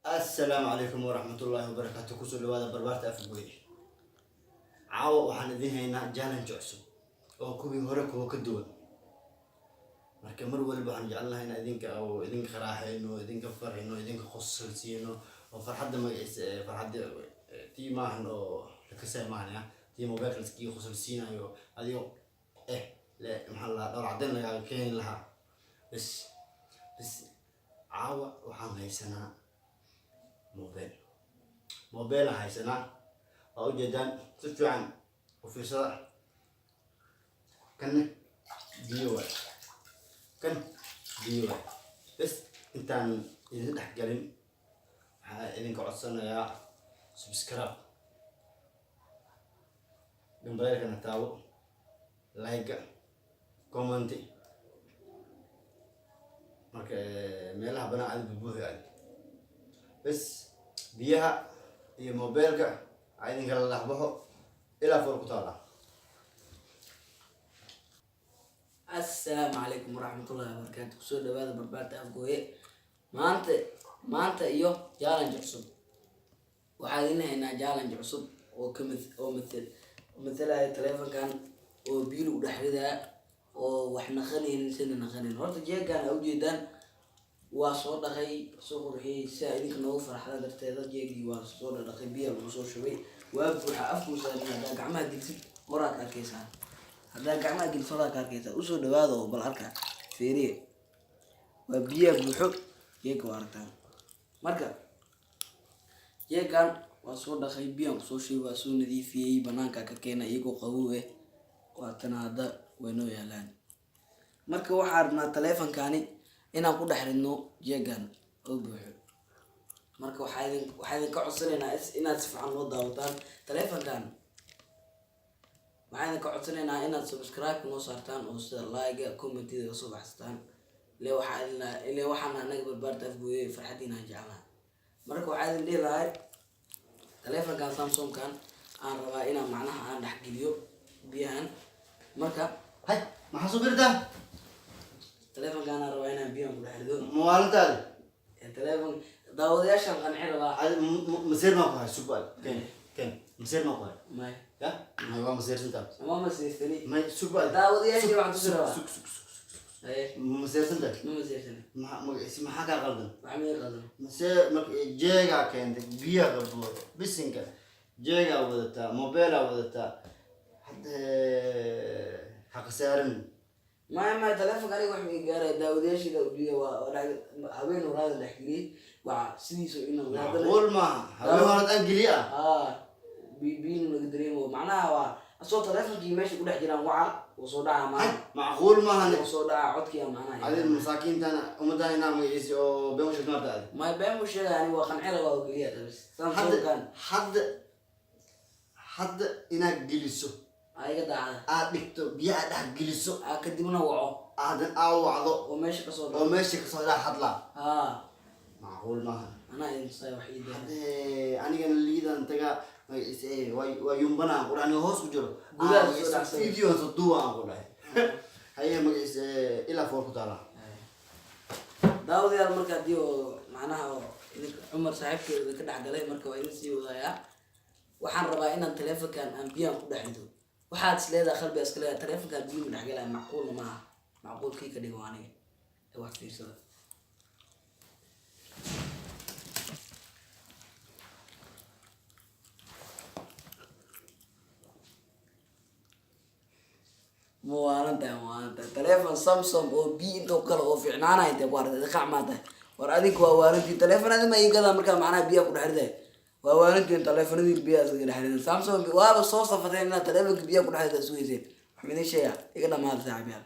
السلام عليكم ورحمة الله وبركاته. كسر لواذا بربارت أفقوي عاو وحنا ذهنا جانا جعسو أو كوبي هرك وكدول marka mar walba waxaan jecelnahay in idinka oo idinka qaraaxayno idinka farxino idinka qosolsiino oo farxadda magaciisa farxadda tiimahan oo ka sameeyana tiimo beerkiisa qosolsiinayo adigo la maxaa la dhawr cadeen laga keen lahaa bas caawa waxaan haysanaa موبايل هايسنا أو جدا تفعل وفي صار كان ديوة بس انت إذا تحقرين إذا قعدنا يا سبسكرايب جنبالك أنا تاو لايك كومنتي مركا ميلها بنا عاد ببوه يعني بس بيها هي موبايلك عايزين قال لحبه إلى فوق طالع. السلام عليكم ورحمة الله وبركاته. سو دبادة بربارت أفقوه maanta iyo challenge cusub waxaan inaynaa challenge cusub oo مثلا telefonkan oo biil u dhaxrida oo wax naqaneen sida naqaneen horta jeegan u jeedaan waa soo dhaqay soo qurxiyay si ay idinka noogu farxada darteeda jeegii waa soo dhaqay biyo lagu soo shubay waa buuxa afku saarnaa gacmaha digsid qoraad arkaysa hadaa gacmaha gil soo arkaysa u soo dhawaado bal arka fiiriye waa biyo buuxo jeega waartaan marka jeegan waa soo dhaqay biyo soo shubay waa soo nadiifiyay banaanka ka keenay iyago qabow waa tanaada weynoo yaalaan marka waxa arnaa telefonkani inaan ku dhaxrino jeegan oo buuxo marka waxaan ka codsanaynaa inaad si fiican loo daawataan telefonkan waxaan ka codsanaynaa inaad subscribe noo saartaan oo sida like comment iyo soo baxstaan waxaan anaga barbaarta afgooyay farxadiina jeclaa marka waxaan leeyahay telefonkan Samsung kan aan rabaa inaan macnaha aan dhaxgeliyo biyahan marka هاي ما حسوا برده تلفون كان روينا بيهم بحردون موالد التلفون داودياش قنعي ربا مسير ما قاعد سوبر كان مسير ما قاعد ما لا ما هو مسير سنتاب ما مسيرتني ما سوبر داودياش واحد سوبر سوق سوق ايه مسير سنتاب ما مسيرتني ما حاجة غلطان عمير غلطان مسير جيجا كان بيا قبل بسنك جيجا وذتا موبايل وذتا حتى حق سعرن ما تلفون عليه واحد يقرأ داودياش داوديا وهوين وراد الحكي وسيسو إنه قول ما هوين وراد أنجليا بين نقدرين ومعناها الصوت تلفون كي ماشي كل حجنا وعى وصداع معقول ما هن وصداع عدك يا معناها هذه المساكين تنا ومدان ينام يسيو بيمشي ما بتاعي ما بيمشي يعني وخنعير وقليات بس حد إنك جلسوا أي قطعة أديكتو بيا ده جلسوا أكدمنا وعو أدن أو عضو وماشي كصوت وماشي كصوت حد لا معقول ما هن أنا إنسان وحيد حد أنا كان اللي إذا أنت جا إيه ويومنا أقول أنا هوس بجرو فيديو صدوا أقول هاي ما إيش إلا فوق طالع داود يا المركز ديو معناها عمر صاحبك كده عقلي مركز وينسي ويا waxaan rabaa inaan telefonkan aan biyan ku dhaxlido waxaad isleedahay qalbi iskale telefonkan biyo dhaxgalay macquul ma aha macquulkii ka dhigo aniga wax fiirsada موالنتا تلفون سامسونج oo bi inta kale oo fiicnaanay inta waarada qacmaada war adigu waa waaranti telefoon aad ma igada marka macnaha biyo ku dhaxliday وأنتي تلفوني البيئة صغيرة حاليا سامسونج وهذا صوصة فتاة إنها تلفون البيئة كل حاجة تسوي زين. حميد الشيء يقدر ما هذا ساعة